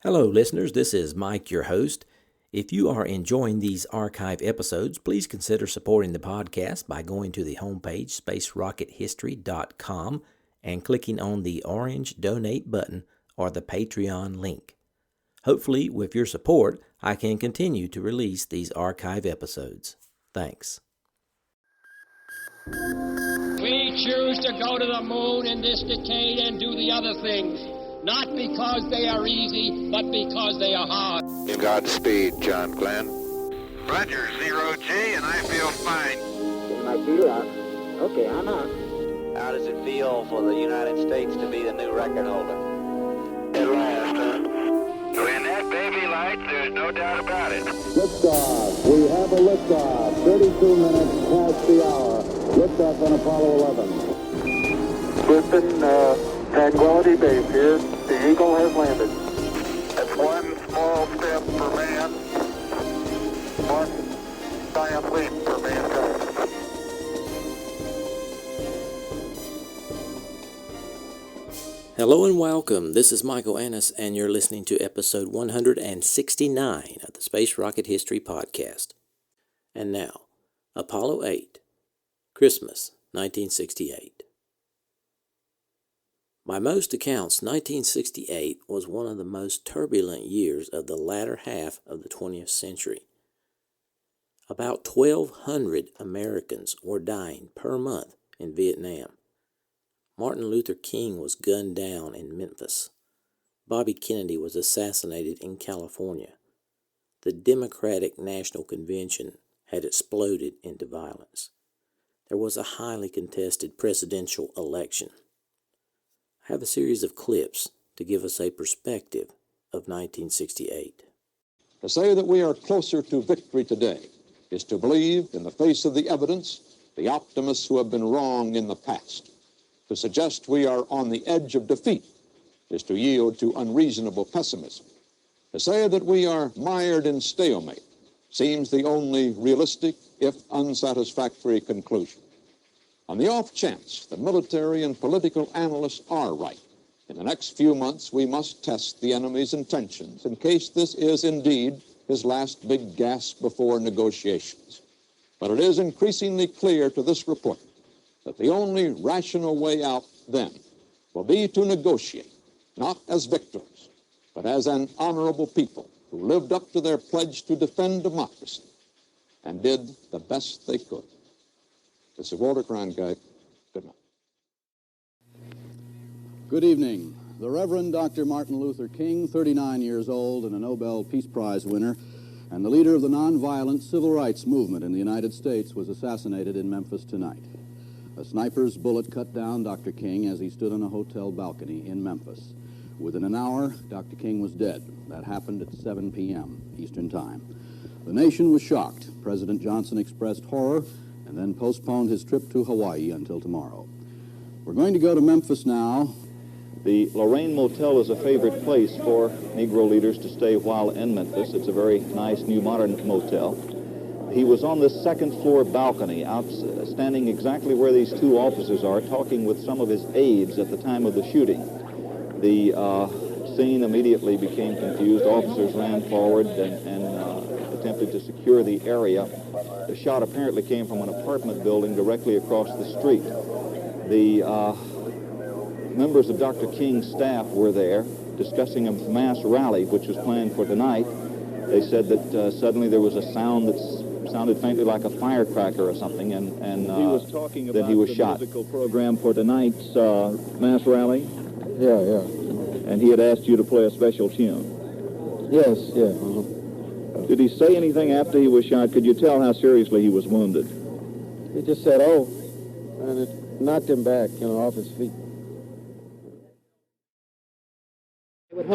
Hello, listeners. This is Mike, your host. If you are enjoying these archive episodes, please consider supporting the podcast by going to the homepage, spacerockethistory.com, and clicking on the orange donate button or the Patreon link. Hopefully, with your support, I can continue to release these archive episodes. Thanks. We choose to go to the moon in this decade and do the other things, not because they are easy, but because they are hard. Godspeed, John Glenn. Roger, 0G, and I feel fine. Getting my feel out. Okay, I'm out. How does it feel for the United States to be the new record holder? At last, huh? When that baby lights, there's no doubt about it. Liftoff. We have a liftoff. 32 minutes past the hour. Liftoff on Apollo 11. Listen, Tranquility Base here. The Eagle has landed. That's one small step for man, one giant leap for mankind. Hello and welcome. This is Michael Annis, and you're listening to episode 169 of the Space Rocket History Podcast. And now, Apollo 8, Christmas, 1968. By most accounts, 1968 was one of the most turbulent years of the latter half of the 20th century. About 1,200 Americans were dying per month in Vietnam. Martin Luther King was gunned down in Memphis. Bobby Kennedy was assassinated in California. The Democratic National Convention had exploded into violence. There was a highly contested presidential election. I have a series of clips to give us a perspective of 1968. To say that we are closer to victory today is to believe, in the face of the evidence, the optimists who have been wrong in the past. To suggest we are on the edge of defeat is to yield to unreasonable pessimism. To say that we are mired in stalemate seems the only realistic, if unsatisfactory, conclusion. On the off chance that military and political analysts are right, in the next few months we must test the enemy's intentions in case this is indeed his last big gasp before negotiations. But it is increasingly clear to this report that the only rational way out then will be to negotiate, not as victors, but as an honorable people who lived up to their pledge to defend democracy and did the best they could. This is Walter Cronkite. Good night. Good evening. The Reverend Dr. Martin Luther King, 39 years old and a Nobel Peace Prize winner, and the leader of the nonviolent civil rights movement in the United States, was assassinated in Memphis tonight. A sniper's bullet cut down Dr. King as he stood on a hotel balcony in Memphis. Within an hour, Dr. King was dead. That happened at 7 p.m. Eastern Time. The nation was shocked. President Johnson expressed horror and then postponed his trip to Hawaii until tomorrow. We're going to go to Memphis now. The Lorraine Motel is a favorite place for Negro leaders to stay while in Memphis. It's a very nice new modern motel. He was on the second floor balcony, standing exactly where these two officers are, talking with some of his aides at the time of the shooting. The scene immediately became confused. Officers ran forward and attempted to secure the area. The shot apparently came from an apartment building directly across the street. The members of Dr. King's staff were there discussing a mass rally which was planned for tonight. They said that suddenly there was a sound that sounded faintly like a firecracker or something, and he was talking about then he was shot. The musical program for tonight's mass rally. Yeah. And he had asked you to play a special tune. Yes, yeah. Did he say anything after he was shot? Could you tell how seriously he was wounded? He just said, oh, and it knocked him back, off his feet. I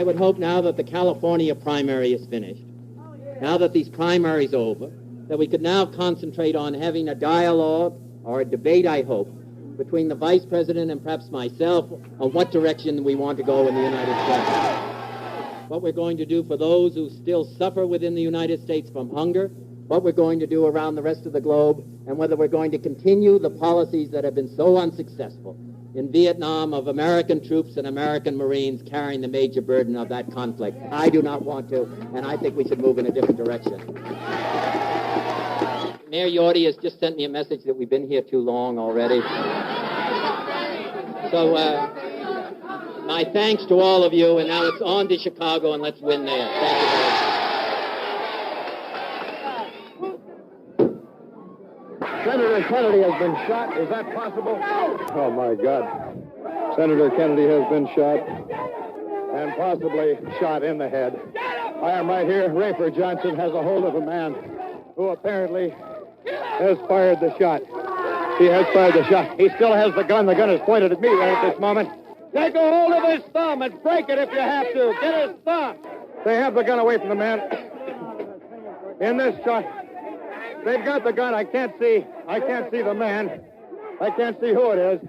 would hope now that the California primary is finished, now that these primaries are over, that we could now concentrate on having a dialogue or a debate, I hope, between the Vice President and perhaps myself on what direction we want to go in the United States. What we're going to do for those who still suffer within the United States from hunger, what we're going to do around the rest of the globe, and whether we're going to continue the policies that have been so unsuccessful in Vietnam of American troops and American Marines carrying the major burden of that conflict. I do not want to, and I think we should move in a different direction. Mayor Yorty has just sent me a message that we've been here too long already. So, my thanks to all of you, and now it's on to Chicago, and let's win there. Thank you very much. Senator Kennedy has been shot. Is that possible? Oh, my God. Senator Kennedy has been shot, and possibly shot in the head. I am right here. Rayford Johnson has a hold of a man who apparently has fired the shot. He has fired the shot. He still has the gun. The gun is pointed at me right at this moment. Take a hold of his thumb and break it if you have to. Get his thumb. They have the gun away from the man. In this shot, they've got the gun. I can't see the man. I can't see who it is.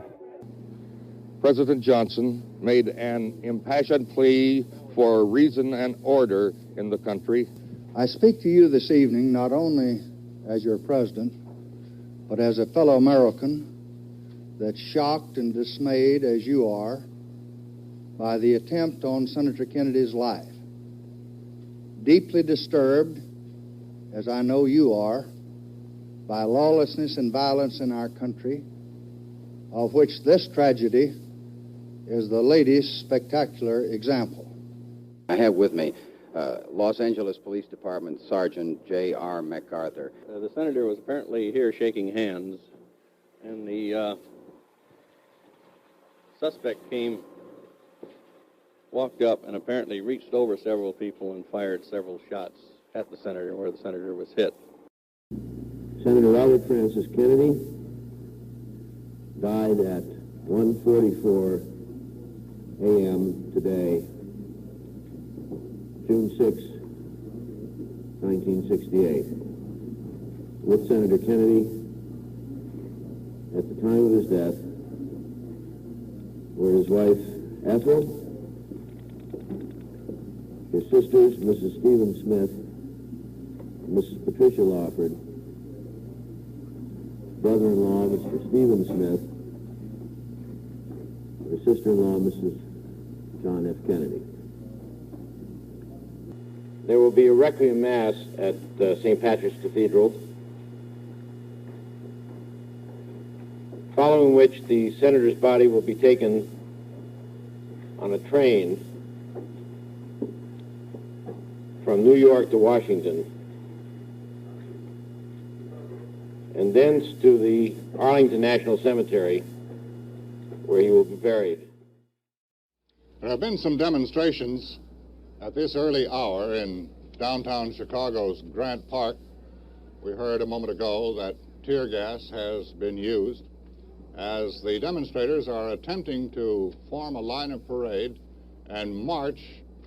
President Johnson made an impassioned plea for reason and order in the country. I speak to you this evening not only as your president, but as a fellow American that's shocked and dismayed as you are by the attempt on Senator Kennedy's life. Deeply disturbed, as I know you are, by lawlessness and violence in our country, of which this tragedy is the latest spectacular example. I have with me Los Angeles Police Department Sergeant J.R. MacArthur. The senator was apparently here shaking hands, and the suspect walked up and apparently reached over several people and fired several shots at the senator where the senator was hit. Senator Robert Francis Kennedy died at 1:44 a.m. today, June 6, 1968. With Senator Kennedy, at the time of his death, were his wife Ethel, his sisters, Mrs. Stephen Smith, and Mrs. Patricia Lawford, brother-in-law, Mr. Stephen Smith, her sister-in-law, Mrs. John F. Kennedy. There will be a requiem mass at St. Patrick's Cathedral, following which the senator's body will be taken on a train from New York to Washington, and thence to the Arlington National Cemetery, where he will be buried. There have been some demonstrations at this early hour in downtown Chicago's Grant Park. We heard a moment ago that tear gas has been used as the demonstrators are attempting to form a line of parade and march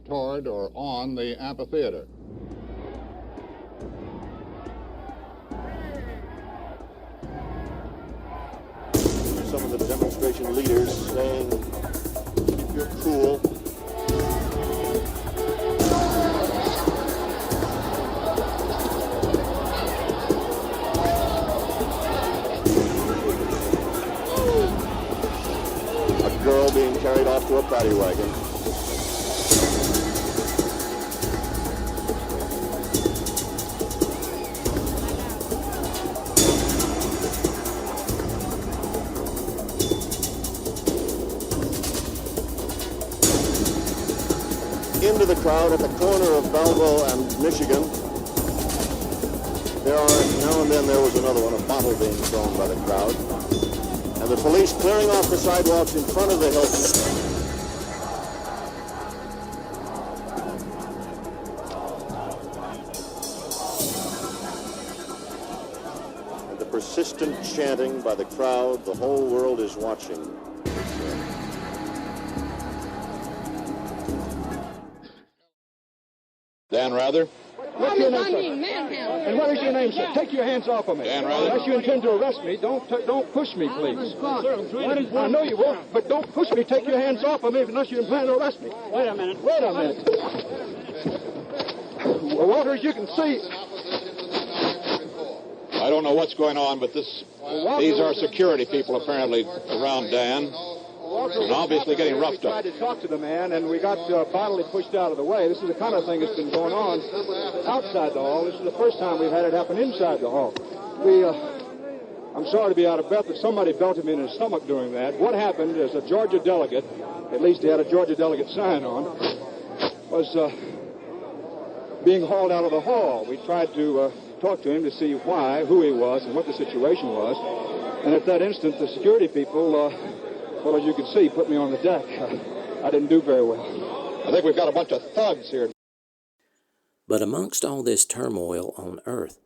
toward or on the amphitheater. Some of the demonstration leaders saying, keep your cool. A girl being carried off to a paddy wagon. Into the crowd at the corner of Belleville and Michigan. Now and then there was another one, a bottle being thrown by the crowd. And the police clearing off the sidewalks in front of the Hilton. And the persistent chanting by the crowd, the whole world is watching. Dan Rather. What's your name, sir? And what is your name, sir? Take your hands off of me. Dan Rather. Unless you intend to arrest me, don't push me, please. I know you won't, but don't push me. Take your hands off of me unless you plan to arrest me. Wait a minute. Wait a minute. Walters, you can see. I don't know what's going on, but these are security people apparently around Dan. and obviously getting roughed up. We tried to talk to the man, and we got bodily pushed out of the way. This is the kind of thing that's been going on outside the hall. This is the first time we've had it happen inside the hall. I'm sorry to be out of breath, but somebody belted me in the stomach doing that. What happened is a Georgia delegate, at least he had a Georgia delegate sign on, was being hauled out of the hall. We tried to talk to him to see why, who he was, and what the situation was. And at that instant, the security people, well, as you can see, put me on the deck. I didn't do very well. I think we've got a bunch of thugs here. But amongst all this turmoil on Earth,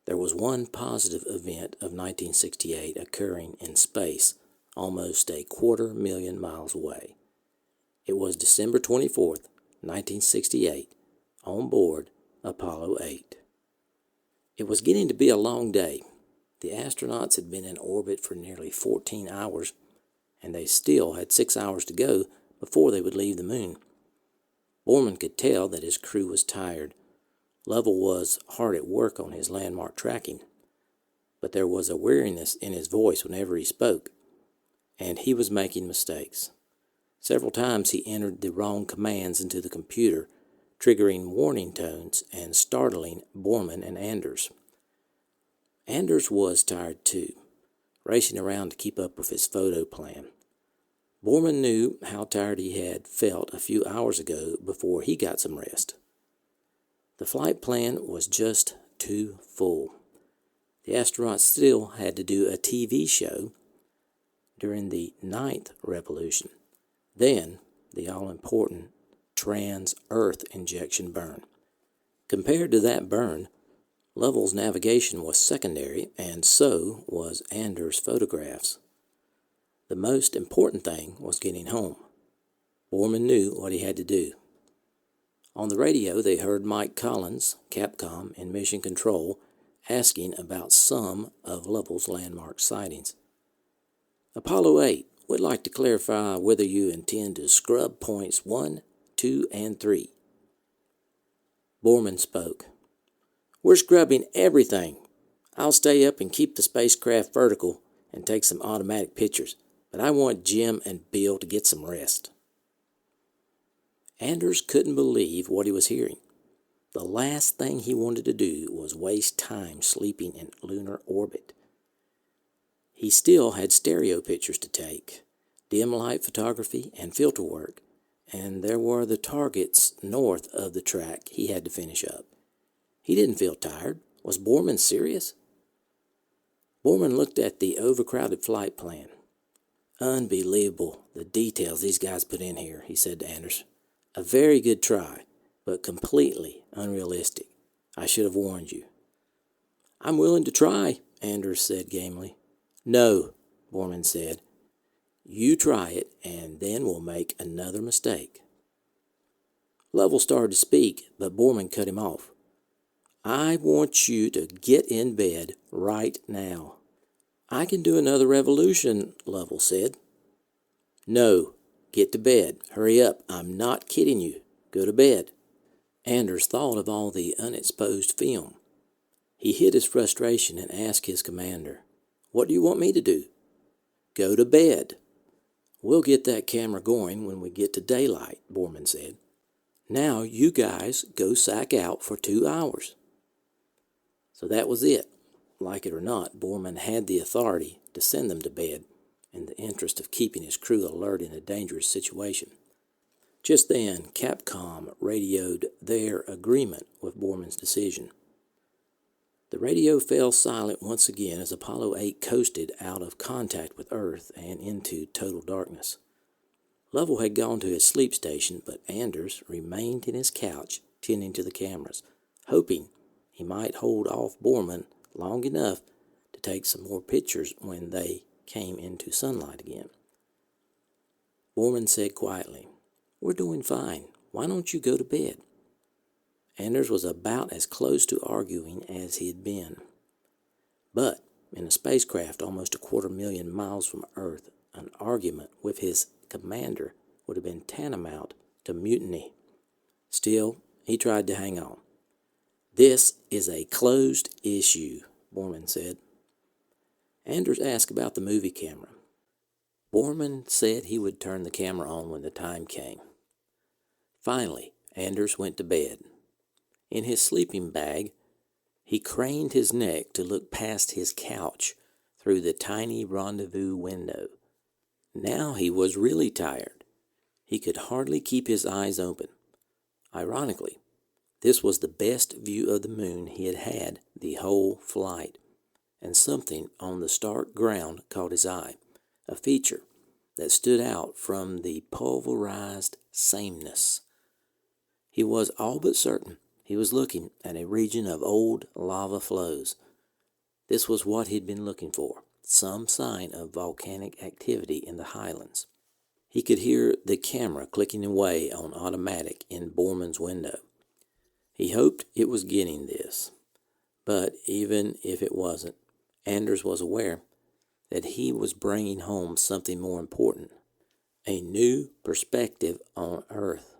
there was one positive event of 1968 occurring in space, almost 250,000 miles away. It was December 24th, 1968, on board Apollo 8. It was getting to be a long day. The astronauts had been in orbit for nearly 14 hours, and they still had 6 hours to go before they would leave the moon. Borman could tell that his crew was tired. Lovell was hard at work on his landmark tracking, but there was a weariness in his voice whenever he spoke, and he was making mistakes. Several times he entered the wrong commands into the computer, triggering warning tones and startling Borman and Anders. Anders was tired too, racing around to keep up with his photo plan. Borman knew how tired he had felt a few hours ago before he got some rest. The flight plan was just too full. The astronauts still had to do a TV show during the 9th revolution, then the all-important trans-Earth injection burn. Compared to that burn, Lovell's navigation was secondary, and so was Anders' photographs. The most important thing was getting home. Borman knew what he had to do. On the radio, they heard Mike Collins, Capcom, in Mission Control, asking about some of Lovell's landmark sightings. Apollo 8 would like to clarify whether you intend to scrub points 1, 2, and 3. Borman spoke. We're scrubbing everything. I'll stay up and keep the spacecraft vertical and take some automatic pictures, but I want Jim and Bill to get some rest. Anders couldn't believe what he was hearing. The last thing he wanted to do was waste time sleeping in lunar orbit. He still had stereo pictures to take, dim light photography and filter work, and there were the targets north of the track he had to finish up. He didn't feel tired. Was Borman serious? Borman looked at the overcrowded flight plan. Unbelievable, the details these guys put in here, he said to Anders. A very good try, but completely unrealistic. I should have warned you. I'm willing to try, Anders said gamely. No, Borman said. You try it, and then we'll make another mistake. Lovell started to speak, but Borman cut him off. I want you to get in bed right now. I can do another revolution, Lovell said. No, get to bed. Hurry up. I'm not kidding you. Go to bed. Anders thought of all the unexposed film. He hid his frustration and asked his commander, What do you want me to do? Go to bed. We'll get that camera going when we get to daylight, Borman said. Now you guys go sack out for 2 hours. So that was it. Like it or not, Borman had the authority to send them to bed in the interest of keeping his crew alert in a dangerous situation. Just then, Capcom radioed their agreement with Borman's decision. The radio fell silent once again as Apollo 8 coasted out of contact with Earth and into total darkness. Lovell had gone to his sleep station, but Anders remained in his couch tending to the cameras, hoping he might hold off Borman long enough to take some more pictures when they came into sunlight again. Borman said quietly, We're doing fine. Why don't you go to bed? Anders was about as close to arguing as he had been. But in a spacecraft almost 250,000 miles from Earth, an argument with his commander would have been tantamount to mutiny. Still, he tried to hang on. This is a closed issue, Borman said. Anders asked about the movie camera. Borman said he would turn the camera on when the time came. Finally, Anders went to bed. In his sleeping bag, he craned his neck to look past his couch through the tiny rendezvous window. Now he was really tired. He could hardly keep his eyes open. Ironically, this was the best view of the moon he had had the whole flight, and something on the stark ground caught his eye, a feature that stood out from the pulverized sameness. He was all but certain he was looking at a region of old lava flows. This was what he'd been looking for, some sign of volcanic activity in the highlands. He could hear the camera clicking away on automatic in Borman's window. He hoped it was getting this, but even if it wasn't, Anders was aware that he was bringing home something more important, a new perspective on Earth.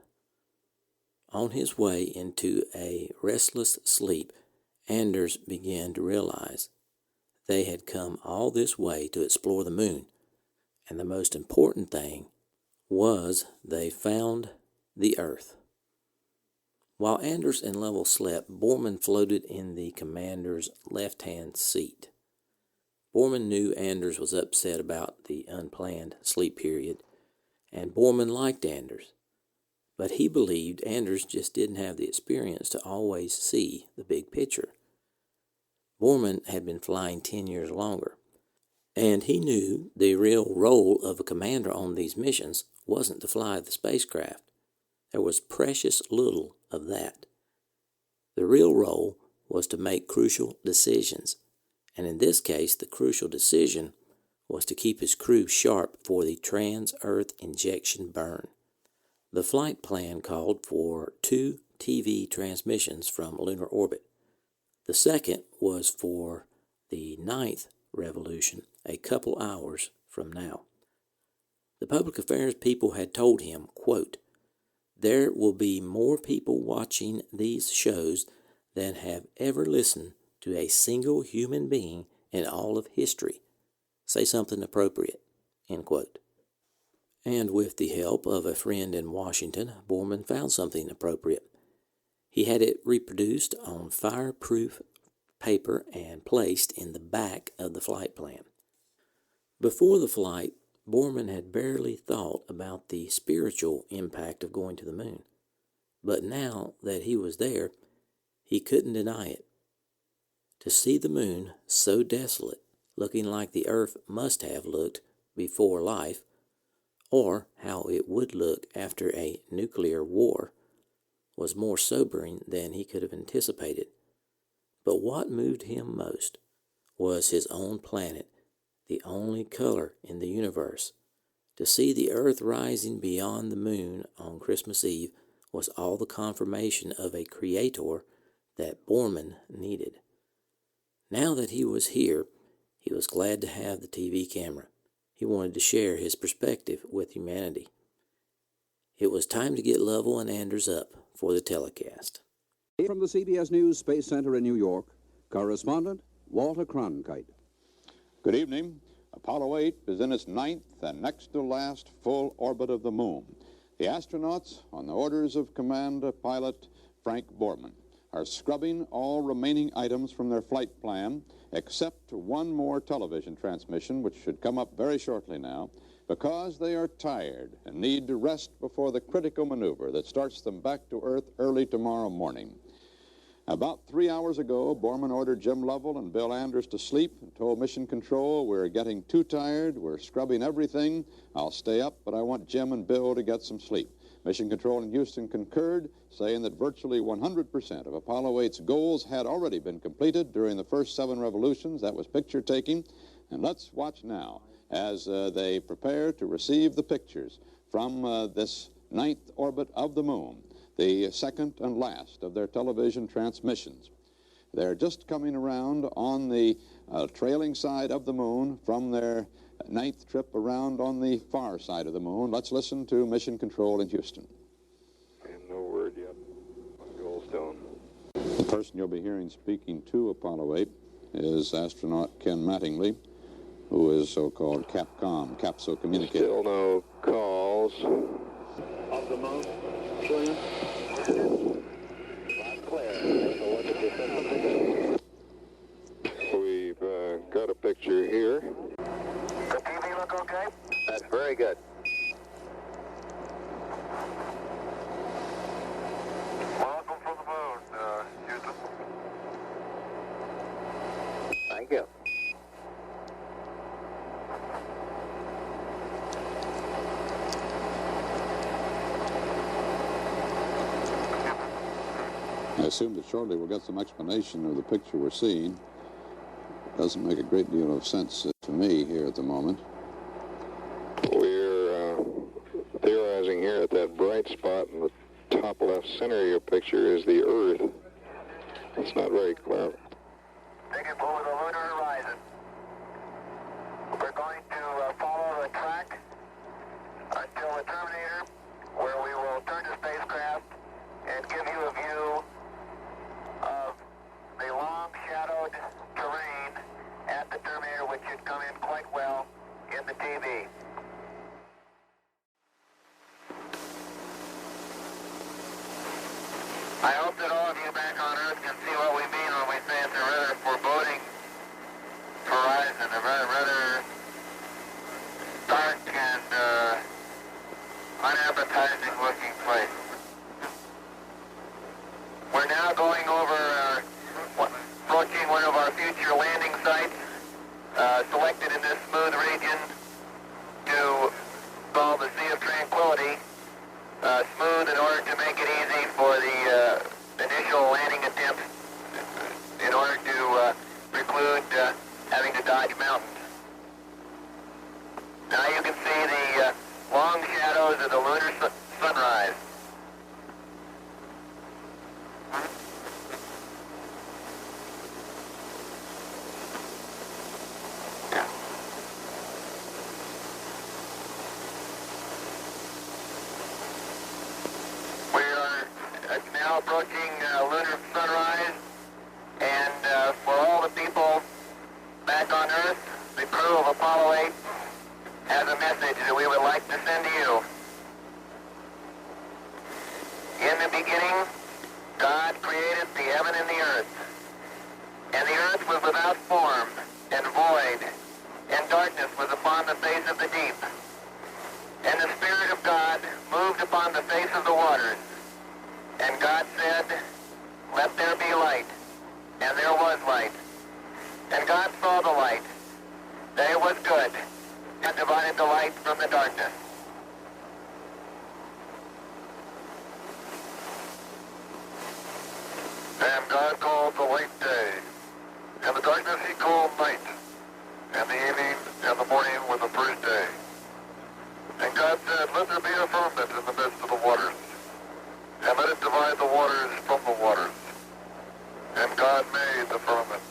On his way into a restless sleep, Anders began to realize they had come all this way to explore the moon, and the most important thing was they found the Earth. While Anders and Lovell slept, Borman floated in the commander's left-hand seat. Borman knew Anders was upset about the unplanned sleep period, and Borman liked Anders, but he believed Anders just didn't have the experience to always see the big picture. Borman had been flying 10 years longer, and he knew the real role of a commander on these missions wasn't to fly the spacecraft. There was precious little of that. The real role was to make crucial decisions, and in this case, the crucial decision was to keep his crew sharp for the trans-Earth injection burn. The flight plan called for 2 TV transmissions from lunar orbit. The second was for the 9th revolution, a couple hours from now. The public affairs people had told him, quote, "There will be more people watching these shows than have ever listened to a single human being in all of history. Say something appropriate," end quote. And with the help of a friend in Washington, Borman found something appropriate. He had it reproduced on fireproof paper and placed in the back of the flight plan. Before the flight, Borman had barely thought about the spiritual impact of going to the moon. But now that he was there, he couldn't deny it. To see the moon so desolate, looking like the Earth must have looked before life, or how it would look after a nuclear war, was more sobering than he could have anticipated. But what moved him most was his own planet, the only color in the universe. To see the Earth rising beyond the moon on Christmas Eve was all the confirmation of a creator that Borman needed. Now that he was here, he was glad to have the TV camera. He wanted to share his perspective with humanity. It was time to get Lovell and Anders up for the telecast. From the CBS News Space Center in New York, correspondent Walter Cronkite. Good evening. Apollo 8 is in its 9th and next to last full orbit of the moon. The astronauts, on the orders of Command Pilot Frank Borman, are scrubbing all remaining items from their flight plan, except one more television transmission, which should come up very shortly now, because they are tired and need to rest before the critical maneuver that starts them back to Earth early tomorrow morning. About 3 hours ago, Borman ordered Jim Lovell and Bill Anders to sleep and told Mission Control, "We're getting too tired, we're scrubbing everything. I'll stay up, but I want Jim and Bill to get some sleep." Mission Control in Houston concurred, saying that virtually 100% of Apollo 8's goals had already been completed during the first 7 revolutions. That was picture taking. And let's watch now as they prepare to receive the pictures from this 9th orbit of the moon, the second and last of their television transmissions. They're just coming around on the trailing side of the moon from their 9th trip around on the far side of the moon. Let's listen to Mission Control in Houston. And no word yet on Goldstone. The person you'll be hearing speaking to Apollo 8 is astronaut Ken Mattingly, who is so-called Capcom, Capsule Communicator. Still no calls. Of the moon, clear. We've got a picture here. The TV look okay? That's very good. Welcome from the moon, Houston. Thank you. I assume that shortly we'll get some explanation of the picture we're seeing. Doesn't make a great deal of sense to me here at the moment. We're theorizing here at that bright spot in the top left center of your picture is the Earth. It's not very clear. Take it over the lunar horizon. We're going to follow the track until the terminator, where we will turn the spacecraft and give you a view of the long shadowed terrain at the terminator, which should come in quite well in the TV. I hope that all of you back on Earth can see what we mean when we say it's a rather foreboding horizon, a rather dark and unappetizing looking place. We're now going over, approaching one of our future landing sites, selected in this smooth region to call the Sea of Tranquility. Smooth in order to make it easy for the initial landing attempts, in order to preclude having to dodge mountains. Now you can see the long shadows of the lunar sunrise. Now approaching lunar sunrise, and for all the people back on Earth, the crew of Apollo 8 has a message that we would like to send to you. In the beginning, God created the heaven and the earth, and the earth was without form and void, and darkness was upon the face of the deep. And the Spirit of God moved upon the face of the waters. And God said, "Let there be light." And there was light. And God saw the light, that it was good, and divided the light from the darkness. And God called the light day, and the darkness he called night, and the evening and the morning were the first day. And God said, "Let there be a firmament in the midst of the waters, and let it divide the waters from the waters." And God made the firmament,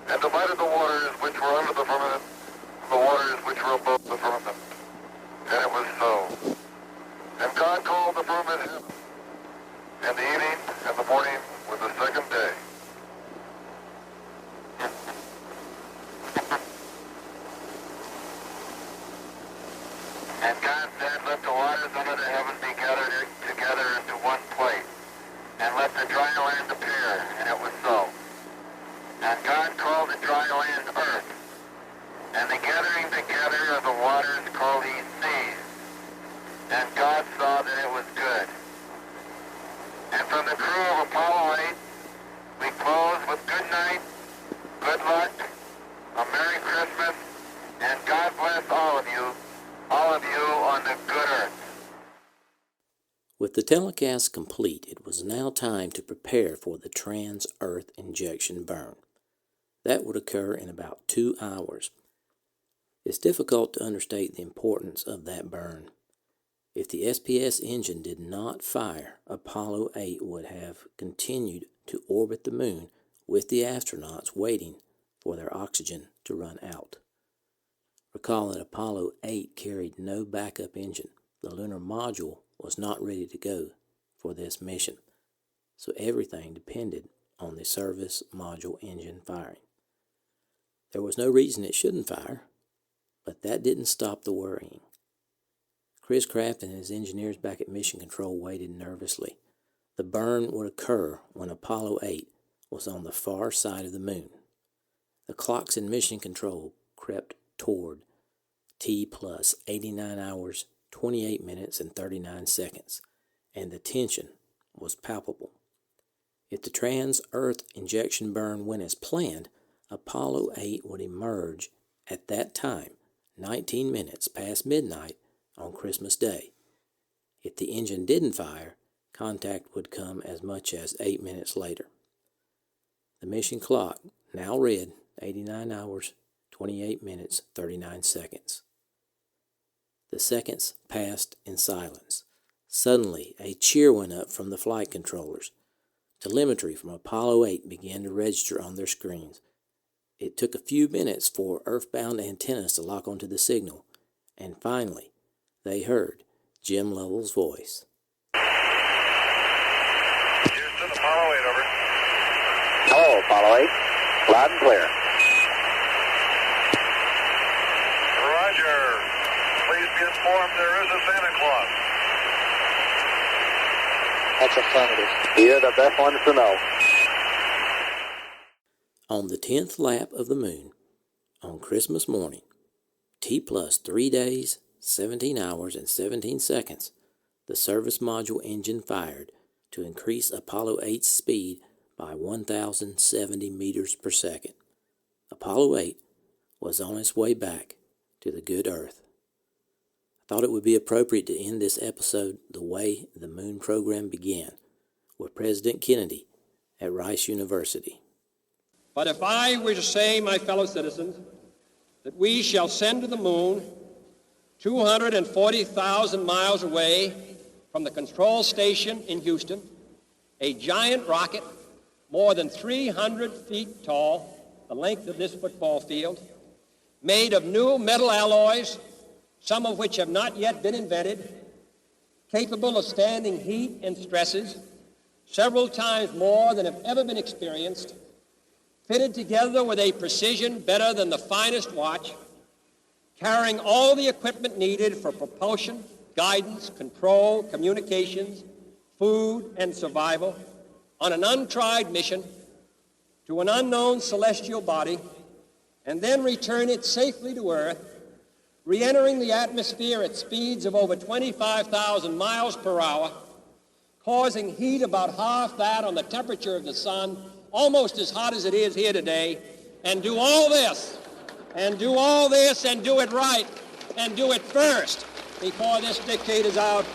and divided the waters which were under the firmament from the waters which were above the firmament. And it was so. And God called the firmament heaven, and the evening and the morning were the second day. And God said, "Let the waters under the heaven be gathered together into one place, and let the dry land appear." And it was so. And God called the dry land earth, and the gathering together of the waters called he seas. And God saw that it was good. And from the crew of Apollo 8, we close with good night, good luck, a Merry Christmas, and God bless all of you on the good earth. With the telecast complete, it was now time to prepare for the trans-Earth injection burn. That would occur in about 2 hours. It's difficult to understate the importance of that burn. If the SPS engine did not fire, Apollo 8 would have continued to orbit the moon with the astronauts waiting for their oxygen to run out. Recall that Apollo 8 carried no backup engine. The lunar module was not ready to go for this mission, so everything depended on the service module engine firing. There was no reason it shouldn't fire. But that didn't stop the worrying. Chris Kraft and his engineers back at Mission Control waited nervously. The burn would occur when Apollo 8 was on the far side of the moon. The clocks in Mission Control crept toward T plus 89 hours, 28 minutes, and 39 seconds, and the tension was palpable. If the trans-Earth injection burn went as planned, Apollo 8 would emerge at that time, 19 minutes past midnight on Christmas Day. If the engine didn't fire, contact would come as much as 8 minutes later. The mission clock now read 89 hours, 28 minutes, 39 seconds. The seconds passed in silence. Suddenly, a cheer went up from the flight controllers. Telemetry from Apollo 8 began to register on their screens. It took a few minutes for earthbound antennas to lock onto the signal, and finally, they heard Jim Lovell's voice. Houston, Apollo 8, over. Hello, Apollo 8. Loud and clear. Roger. Please be informed there is a Santa Claus. That's affirmative. You're the best ones to know. On the 10th lap of the moon, on Christmas morning, T plus 3 days, 17 hours, and 17 seconds, the service module engine fired to increase Apollo 8's speed by 1,070 meters per second. Apollo 8 was on its way back to the good Earth. I thought it would be appropriate to end this episode the way the moon program began, with President Kennedy at Rice University. But if I were to say, my fellow citizens, that we shall send to the moon 240,000 miles away from the control station in Houston, a giant rocket more than 300 feet tall, the length of this football field, made of new metal alloys, some of which have not yet been invented, capable of standing heat and stresses several times more than have ever been experienced, fitted together with a precision better than the finest watch, carrying all the equipment needed for propulsion, guidance, control, communications, food, and survival on an untried mission to an unknown celestial body, and then return it safely to Earth, re-entering the atmosphere at speeds of over 25,000 miles per hour, causing heat about half that on the temperature of the sun, almost as hot as it is here today, and do all this, and do it right, and do it first before this decade is out,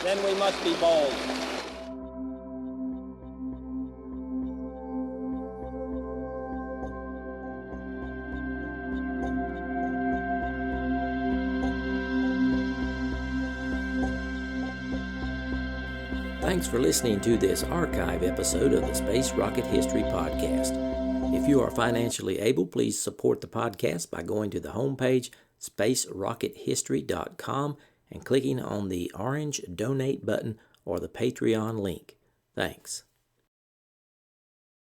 then we must be bold. Thanks for listening to this archive episode of the Space Rocket History Podcast. If you are financially able, please support the podcast by going to the homepage, spacerockethistory.com, and clicking on the orange Donate button or the Patreon link. Thanks.